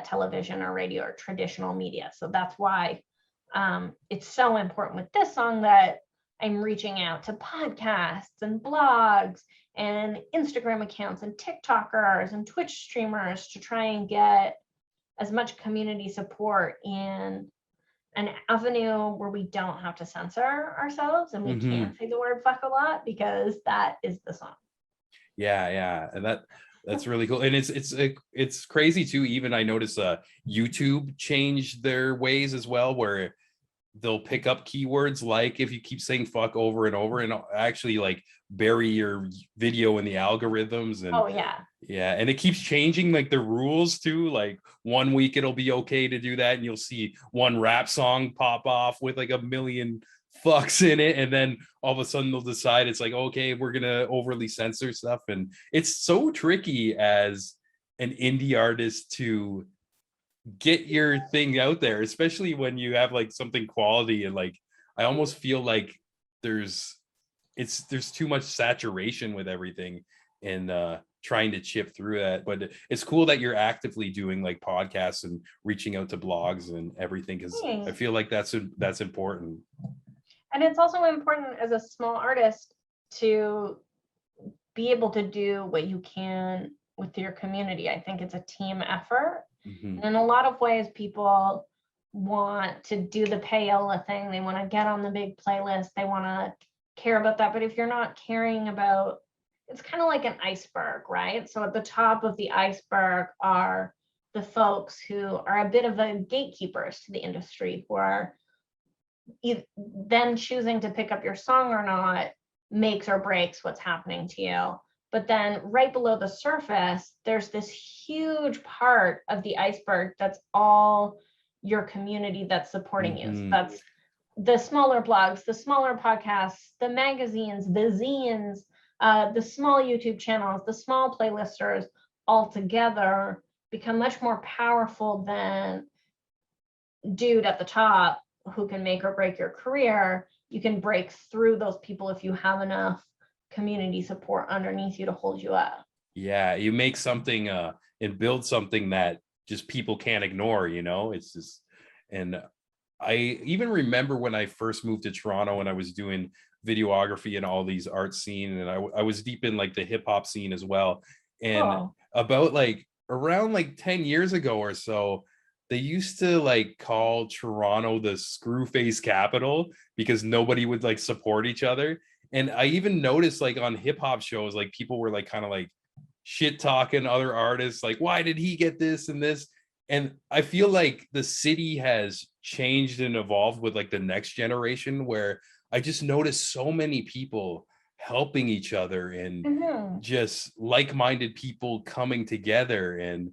television or radio or traditional media. So that's why it's so important with this song that I'm reaching out to podcasts and blogs and Instagram accounts and TikTokers and Twitch streamers to try and get as much community support in an avenue where we don't have to censor ourselves and we Hmm. can say the word fuck a lot because that is the song. Yeah, and that's really cool. And it's crazy too. Even I notice YouTube changed their ways as well, where they'll pick up keywords like if you keep saying fuck over and over, and actually like bury your video in the algorithms. And Oh yeah. yeah, and it keeps changing like the rules too. Like one week it'll be okay to do that, and you'll see one rap song pop off with like a million fucks in it, and then all of a sudden they'll decide it's like, okay, we're gonna overly censor stuff. And it's so tricky as an indie artist to get your thing out there, especially when you have like something quality. And like I almost feel like there's there's too much saturation with everything, and trying to chip through that. But it's cool that you're actively doing like podcasts and reaching out to blogs and everything, because I feel like that's important. And it's also important as a small artist to be able to do what you can with your community. I think it's a team effort. And in a lot of ways, people want to do the payola thing. They want to get on the big playlist. They want to care about that. But if you're not caring about, it's kind of like an iceberg, right? So at the top of the iceberg are the folks who are a bit of the gatekeepers to the industry, who are then choosing to pick up your song or not makes or breaks what's happening to you. But then right below the surface, there's this huge part of the iceberg that's all your community that's supporting you. So that's the smaller blogs, the smaller podcasts, the magazines, the zines, the small YouTube channels, the small playlisters all together become much more powerful than dude at the top who can make or break your career. You can break through those people if you have enough community support underneath you to hold you up. Yeah, you make something and build something that just people can't ignore, you know. It's just, and I even remember when I first moved to Toronto and I was doing videography and all these art scene, and I was deep in like the hip hop scene as well. And about like around like 10 years ago or so, they used to like call Toronto the screwface capital because nobody would like support each other. And I even noticed like on hip hop shows, like people were like kind of like shit talking other artists, like, why did he get this and this? And I feel like the city has changed and evolved with like the next generation, where I just noticed so many people helping each other and just like-minded people coming together. And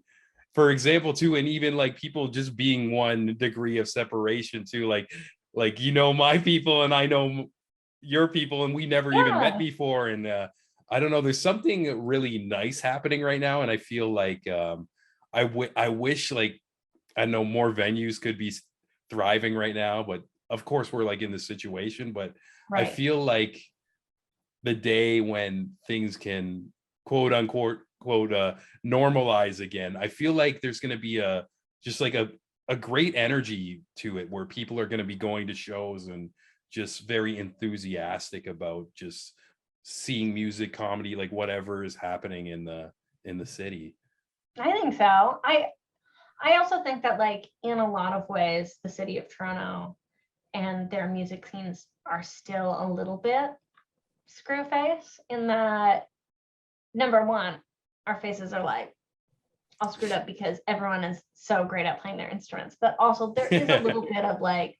for example too, and even like people just being one degree of separation too, like you know my people and I know your people, and we never even met before. And I don't know, there's something really nice happening right now, and I feel like I wish like I know more venues could be thriving right now, but of course we're like in this situation. But I feel like the day when things can quote unquote normalize again, I feel like there's going to be just like a great energy to it, where people are going to be going to shows and just very enthusiastic about just seeing music, comedy, like whatever is happening in the city. I think so. I also think that like in a lot of ways, the city of Toronto and their music scenes are still a little bit screwface, in that number one, our faces are like all screwed up because everyone is so great at playing their instruments, but also there is a little bit of like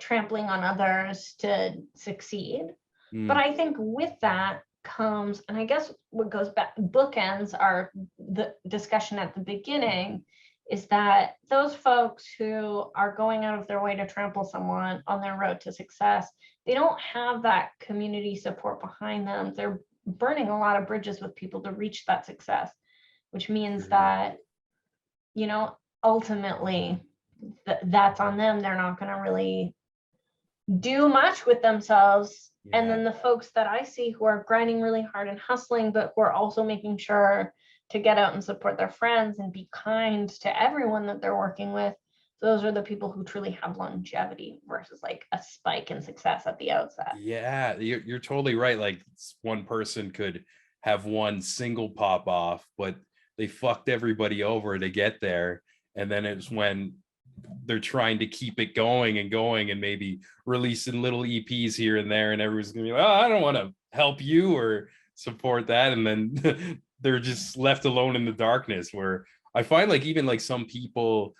trampling on others to succeed. But I think with that comes, and I guess what goes back, bookends are the discussion at the beginning, is that those folks who are going out of their way to trample someone on their road to success, they don't have that community support behind them. They're burning a lot of bridges with people to reach that success, which means that, you know, ultimately that's on them. They're not going to really do much with themselves. And then the folks that I see who are grinding really hard and hustling, but who are also making sure to get out and support their friends and be kind to everyone that they're working with, those are the people who truly have longevity versus like a spike in success at the outset. Yeah, you're totally right. Like one person could have one single pop off, but they fucked everybody over to get there. And then it's when they're trying to keep it going and maybe releasing little EPs here and there, and everyone's gonna be like, oh, I don't want to help you or support that. And then they're just left alone in the darkness, where I find like even like some people,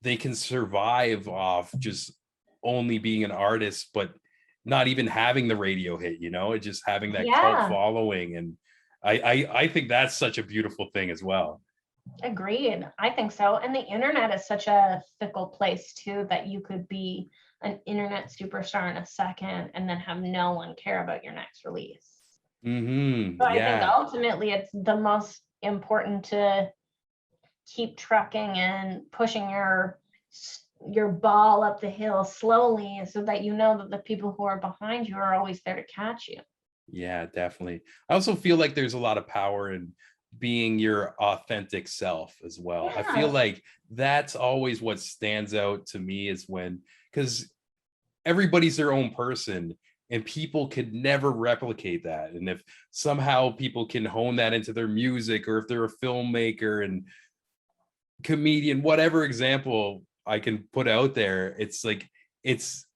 they can survive off just only being an artist, but not even having the radio hit, you know, it just having that cult Yeah, following. And I think that's such a beautiful thing as well. agreed. I think so. And the internet is such a fickle place too, that you could be an internet superstar in a second and then have no one care about your next release. So I think Yeah. ultimately it's the most important to keep trucking and pushing your ball up the hill slowly, so that you know that the people who are behind you are always there to catch you. Yeah, definitely. I also feel like there's a lot of power in being your authentic self as well. I feel Yeah, like that's always what stands out to me, is when, because everybody's their own person and people could never replicate that. And if somehow people can hone that into their music, or if they're a filmmaker and comedian, whatever example I can put out there, it's like, it's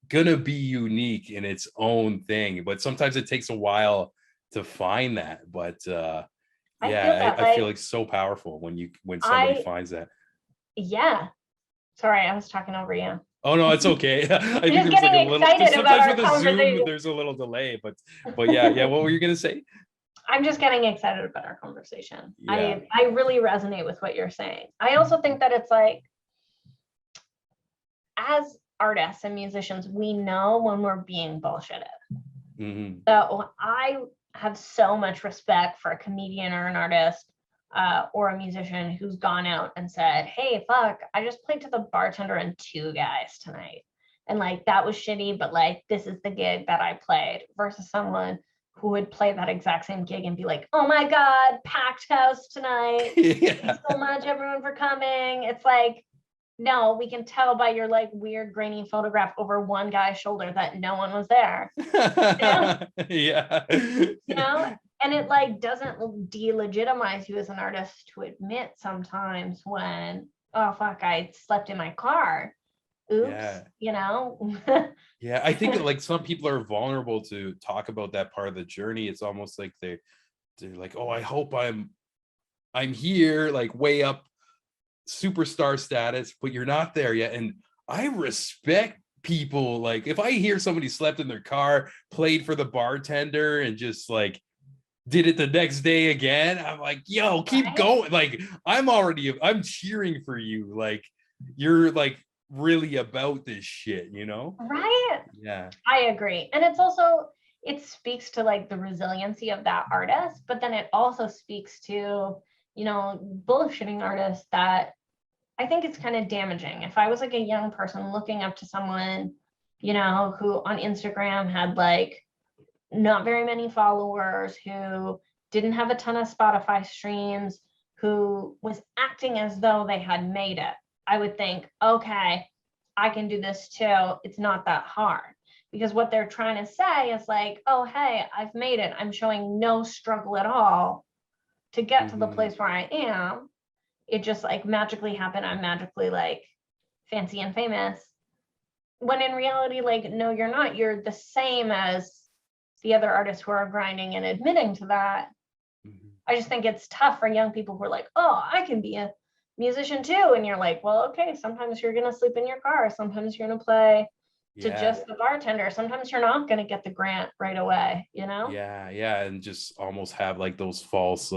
gonna be unique in its own thing. But sometimes it takes a while to find that. But I feel yeah, that. I feel Like like so powerful when somebody I, finds that. yeah. Sorry, I was talking over you. Oh no, it's okay. I I'm think just there was like a getting little, because excited about sometimes our with a Zoom conversation. there's a little delay, but yeah, what were you gonna say? I'm just getting excited about our conversation. Yeah. I really resonate with what you're saying. I also think that it's like, as artists and musicians, we know when we're being bullshitted. Hmm. So I have so much respect for a comedian or an artist, or a musician who's gone out and said, "Hey, fuck, I just played to the bartender and two guys tonight. And like that was shitty, but like this is the gig that I played," versus someone who would play that exact same gig and be like, "Oh my God, packed house tonight. Yeah. Thanks so much, everyone, for coming." It's like, no, we can tell by your like weird grainy photograph over one guy's shoulder that no one was there. You know? Yeah. You know? And it like doesn't delegitimize you as an artist to admit sometimes when, oh fuck, I slept in my car. Oops, Yeah. you know? Yeah, I think that like some people are vulnerable to talk about that part of the journey. It's almost like they're like, oh, I hope I'm here, like way up superstar status, but you're not there yet. And I respect people. Like if I hear somebody slept in their car, played for the bartender, and just like did it the next day again, I'm like, yo, keep Right? going. Like I'm cheering for you. Like you're like really about this shit, you know? Right? Yeah. I agree. And it's also, it speaks to like the resiliency of that artist, but then it also speaks to, bullshitting artists that I think it's kind of damaging. If I was like a young person looking up to someone, who on Instagram had like not very many followers, who didn't have a ton of Spotify streams, who was acting as though they had made it, I would think, okay, I can do this too. It's not that hard. Because what they're trying to say is like, oh, hey, I've made it. I'm showing no struggle at all to get to the Hmm. place where I am. It just like magically happened. I'm magically like fancy and famous. When in reality, like, no, you're not. You're the same as the other artists who are grinding and admitting to that. Hmm. I just think it's tough for young people who are like, oh, I can be a musician too. And you're like, well, okay, sometimes you're going to sleep in your car. Sometimes you're going to play to Yeah. just the bartender. Sometimes you're not going to get the grant right away, you know? Yeah. Yeah. And just almost have like those false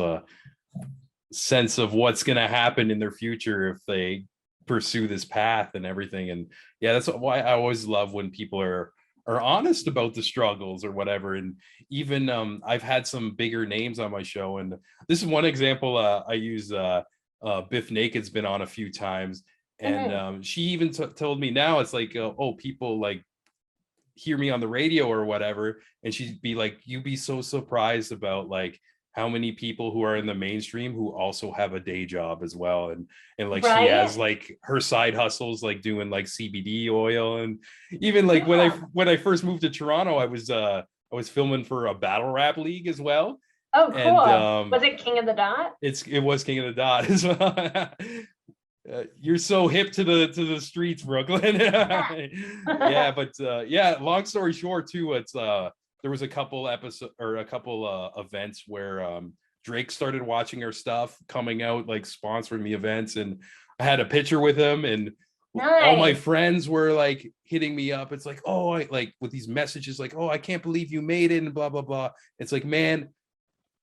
sense of what's gonna happen in their future if they pursue this path and everything. And yeah, that's why I always love when people are honest about the struggles or whatever. And even I've had some bigger names on my show, and this is one example. I use Biff Naked's been on a few times, and Mm-hmm. she even told me now it's like, oh, people like hear me on the radio or whatever, and she'd be like, you'd be so surprised about like how many people who are in the mainstream who also have a day job as well. And like she Right? has like her side hustles, like doing like CBD oil. And even like when I Yeah. when I first moved to Toronto, I was filming for a battle rap league as well. Oh, And cool. Was it King of the Dot? it was King of the Dot as well. You're so hip to the streets, Brooklyn. Yeah, but yeah, long story short too, it's there was a couple episode or a couple events where Drake started watching our stuff, coming out like sponsoring the events, and I had a picture with him, and all my Nice. friends were like hitting me up. It's like, oh, I like with these messages like, oh, I can't believe you made it and blah blah blah. It's like, man,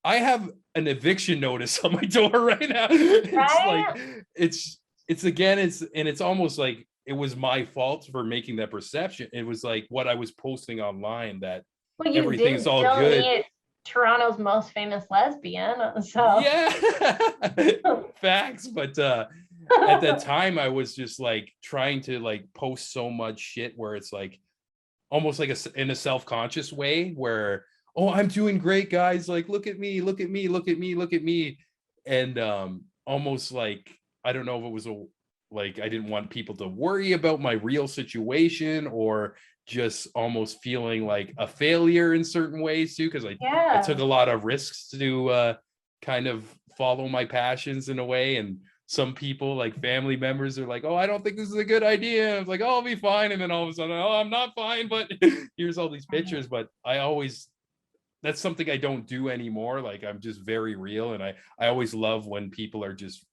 I have an eviction notice on my door right now. It's like Right? it's again, it's almost like it was my fault for making that perception. It was like what I was posting online that Well, you everything's did all still good. meet Toronto's most famous lesbian. So Yeah. Facts. But at that time I was just like trying to like post so much shit where it's like almost like in a self-conscious way where, oh, I'm doing great, guys, like look at me, look at me, look at me, look at me. And almost like I don't know if it was a like I didn't want people to worry about my real situation, or just almost feeling like a failure in certain ways too, because I took yeah. a lot of risks to kind of follow my passions in a way. And some people like family members are like, oh, I don't think this is a good idea. I was like, oh, I'll be fine. And then all of a sudden, oh, I'm not fine, but here's all these pictures. But I always, that's something I don't do anymore. Like I'm just very real. And I always love when people are just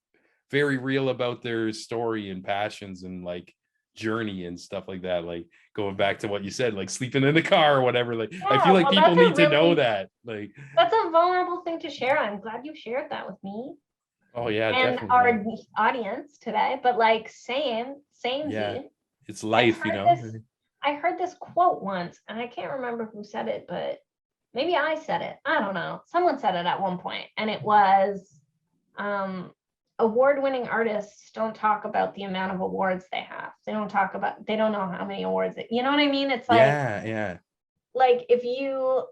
very real about their story and passions and like journey and stuff like that. Like going back to what you said, like sleeping in the car or whatever. Like I feel Yeah, like well, people need to know that. Like, that's a vulnerable thing to share. I'm glad you shared that with me oh yeah, and definitely. Yeah. our audience today. But like, same, Yeah. Z. It's I've life, you heard know? this. I heard this quote once, and I can't remember who said it, but maybe I said it. I don't know. Someone said it at one point, and it was, um, award-winning artists don't talk about the amount of awards they have. They don't know how many awards. You know what I mean? It's Yeah, yeah. like if you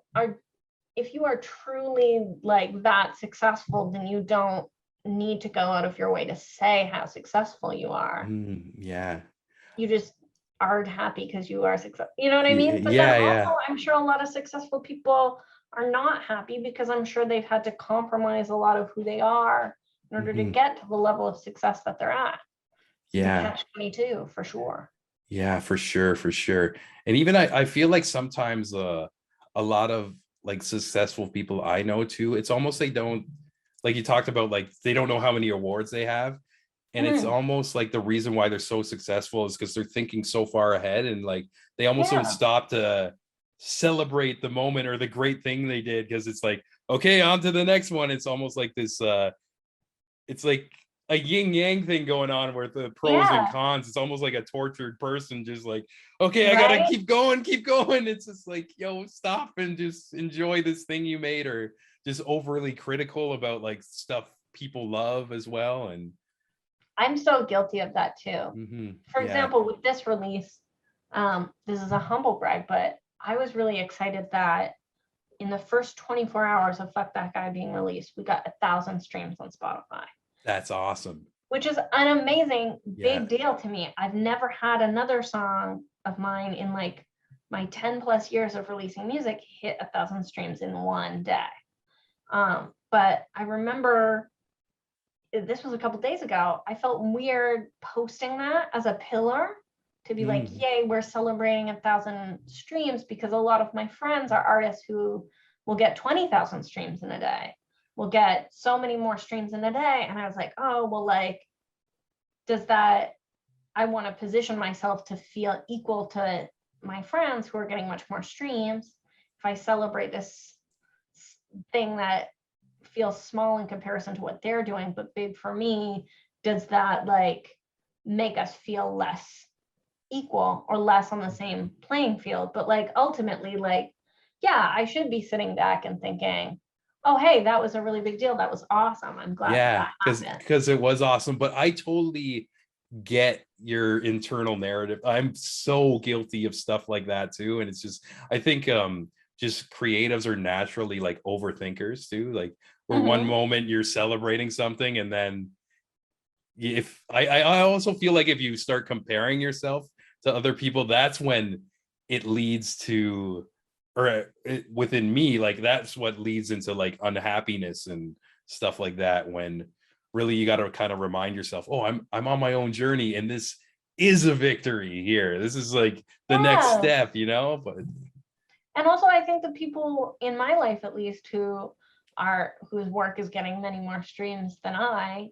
are truly like that successful, then you don't need to go out of your way to say how successful you are. Yeah. You just are happy because you are successful. You know what I mean? But then Yeah, also, yeah. I'm sure a lot of successful people are not happy because I'm sure they've had to compromise a lot of who they are in order to Hmm. get to the level of success that they're at. It's a Yeah. catch 22 for sure. Yeah, for sure, for sure. And even I feel like sometimes a lot of like successful people I know too, it's almost they don't, like you talked about, like they don't know how many awards they have. And it's Mhm. almost like the reason why they're so successful is because they're thinking so far ahead, and like they almost don't Yeah. stop to celebrate the moment or the great thing they did, because it's like, okay, on to the next one. It's almost like this it's like a yin yang thing going on where the pros and Yeah. cons. It's almost like a tortured person, just like, okay, I gotta Right. keep going, keep going. It's just like, yo, stop and just enjoy this thing you made, or just overly critical about like stuff people love as well. And I'm so guilty of that too. For yeah, example, with this release, this is a humble brag, but I was really excited that in the first 24 hours of Fuck That Guy being released, we got 1,000 streams on Spotify, that's awesome. which is an amazing Yeah, big deal to me. I've never had another song of mine in like my 10 plus years of releasing music hit 1,000 streams in one day. But I remember this was a couple days ago. I felt weird posting that as a pillar to be like, mm, yay, we're celebrating 1,000 streams, because a lot of my friends are artists who will get 20,000 streams in a day, will get so many more streams in a day. And I was like, oh, well, like, does that, I want to position myself to feel equal to my friends who are getting much more streams. If I celebrate this thing that feels small in comparison to what they're doing, but big for me, does that like make us feel less equal or less on the same playing field? But like ultimately, like, yeah, I should be sitting back and thinking, oh, hey, that was a really big deal. That was awesome. I'm glad that yeah, that happened. because it was awesome. But I totally get your internal narrative. I'm so guilty of stuff like that too. And it's just, I think just creatives are naturally like overthinkers too. Like where one Mm-hmm. moment you're celebrating something, and then if I also feel like if you start comparing yourself to other people, that's when it leads to, or within me, like that's what leads into like unhappiness and stuff like that, when really you got to kind of remind yourself, oh, I'm on my own journey, and this is a victory here. This is like the next Yeah. step, you know. But And also, I think the people in my life, at least, whose work is getting many more streams than I,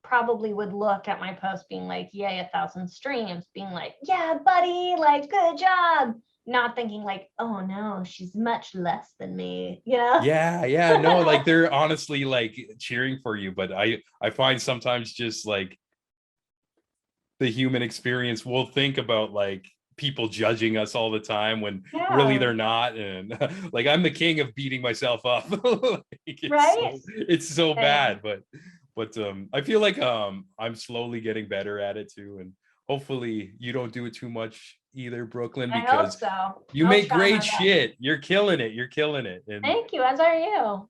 probably would look at my post being like, yay, 1,000 streams, being like, yeah, buddy, like, good job. Not thinking like, oh no, she's much less than me, you know? Yeah, no, like they're honestly like cheering for you, but I find sometimes just like the human experience will think about like people judging us all the time when really they're not, and like I'm the king of beating myself up. Like, right? It's so bad, but I feel like I'm slowly getting better at it too, and hopefully you don't do it too much either, Brooklyn, I hope because so. you I'll make try my great best. shit. You're killing it. And Thank you, as are you.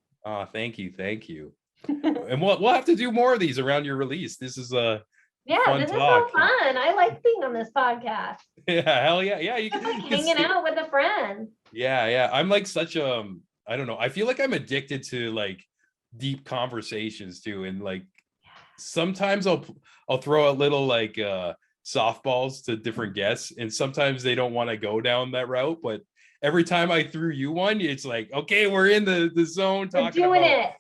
thank you. And we'll have to do more of these around your release. This is a Yeah, fun this is talk. so fun. I like being on this podcast. Yeah, hell yeah. You Just like can hanging out with a friend. Yeah. I'm like such I don't know. I feel like I'm addicted to like deep conversations too, and like sometimes I'll throw out little like softballs to different guests, and sometimes they don't want to go down that route, but every time I threw you one, it's like, okay, we're in the zone talking We're doing about it.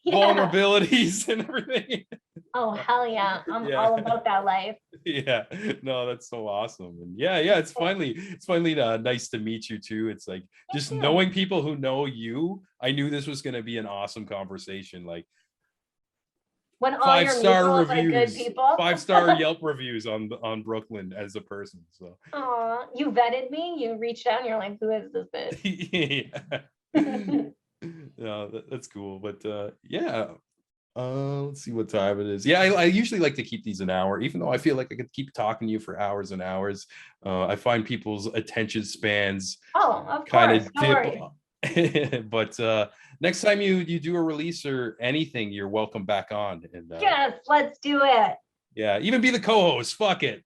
vulnerabilities and everything. Oh hell yeah. I'm all about that life. Yeah, no, that's so awesome. And yeah, it's finally nice to meet you too. It's like just knowing people who know you. I knew this was going to be an awesome conversation. Like when all your 5-star reviews, like good people. 5-star Yelp reviews on Brooklyn as a person. So you vetted me, you reached out and you're like, who is this bitch? Yeah. No, that's cool. But let's see what time it is. Yeah, I usually like to keep these an hour, even though I feel like I could keep talking to you for hours and hours. I find people's attention spans kind of dip. But next time you do a release or anything, you're welcome back on. And yes, let's do it. Yeah, even be the co-host. Fuck it.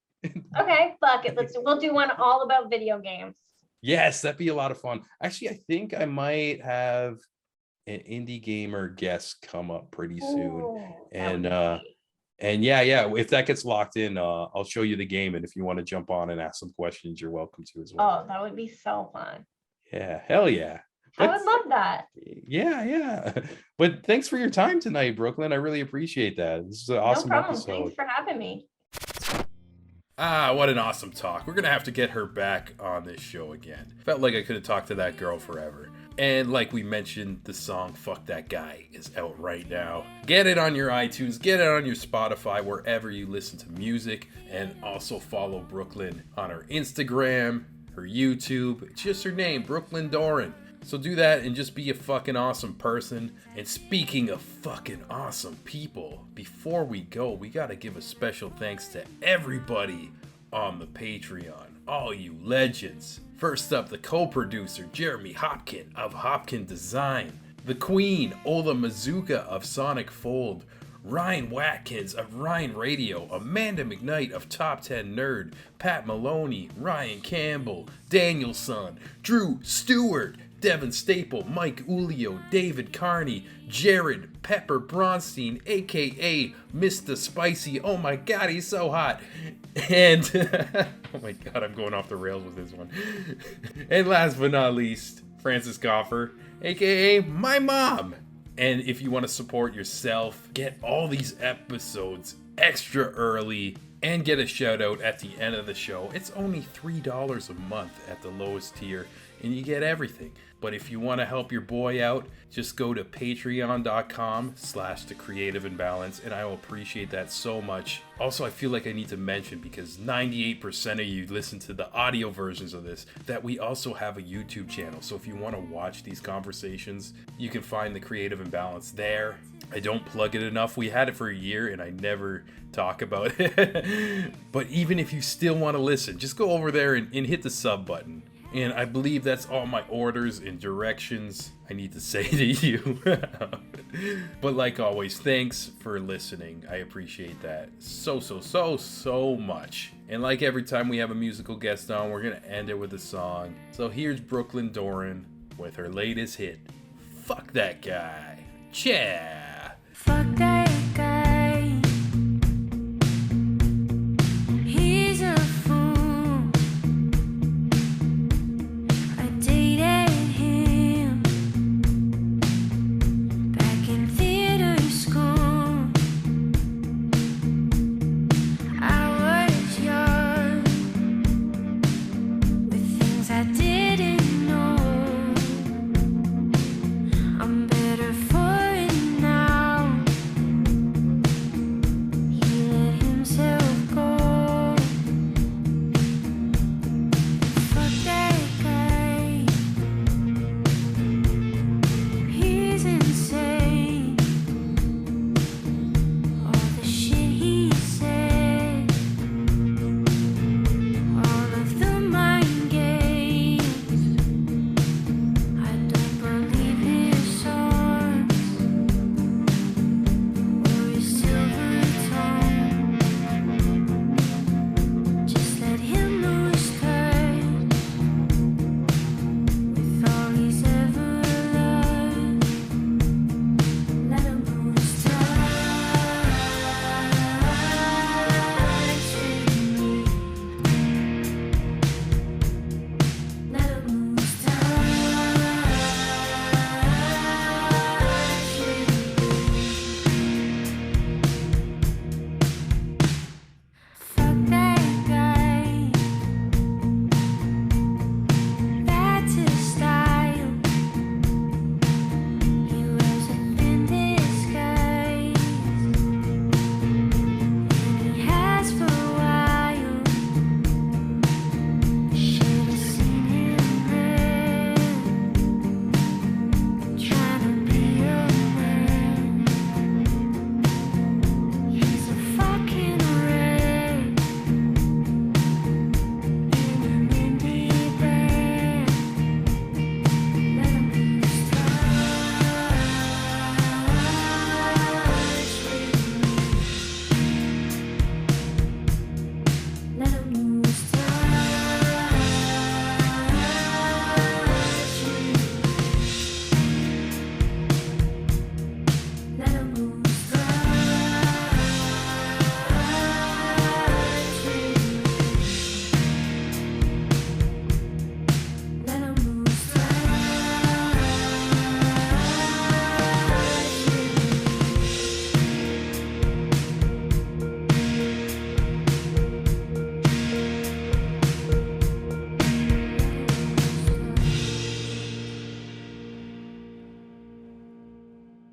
Okay, fuck it. We'll do one all about video games. Yes, that'd be a lot of fun. Actually, I think I might have an indie gamer guest come up pretty soon. Ooh, and yeah, if that gets locked in, I'll show you the game, and if you want to jump on and ask some questions, you're welcome to as well. Oh, that would be so fun. Yeah, hell yeah. I would love that. Yeah. But thanks for your time tonight, Brooklyn. I really appreciate that. This is an awesome episode. Thanks for having me. What an awesome talk. We're going to have to get her back on this show again. Felt like I could have talked to that girl forever. And like we mentioned, the song Fuck That Guy is out right now. Get it on your iTunes, get it on your Spotify, wherever you listen to music. And also follow Brooklyn on her Instagram, her YouTube. It's just her name, Brooklyn Doran. So do that and just be a fucking awesome person. And speaking of fucking awesome people, before we go, we gotta give a special thanks to everybody on the Patreon. All you legends. First up, the co-producer, Jeremy Hopkin of Hopkin Design. The Queen, Ola Mazuka of Sonic Fold. Ryan Watkins of Ryan Radio, Amanda McKnight of Top 10 Nerd, Pat Maloney, Ryan Campbell, Daniel Son, Drew Stewart, Devin Staple, Mike Ulio, David Carney, Jared Pepper Bronstein, aka Mr. Spicy. Oh my god, he's so hot. And oh my god, I'm going off the rails with this one. And last but not least, Francis Goffer, aka my mom. And if you want to support yourself, get all these episodes extra early and get a shout out at the end of the show. It's only $3 a month at the lowest tier and you get everything. But if you want to help your boy out, just go to patreon.com/thecreativeimbalance, and I will appreciate that so much. Also, I feel like I need to mention, because 98% of you listen to the audio versions of this, that we also have a YouTube channel. So if you want to watch these conversations, you can find The Creative Imbalance there. I don't plug it enough. We had it for a year and I never talk about it. But even if you still want to listen, just go over there and hit the sub button. And I believe that's all my orders and directions I need to say to you. But like always, thanks for listening. I appreciate that so much. And like every time we have a musical guest on, we're going to end it with a song. So here's Brooklyn Doran with her latest hit, Fuck That Guy. Cha! Fuck that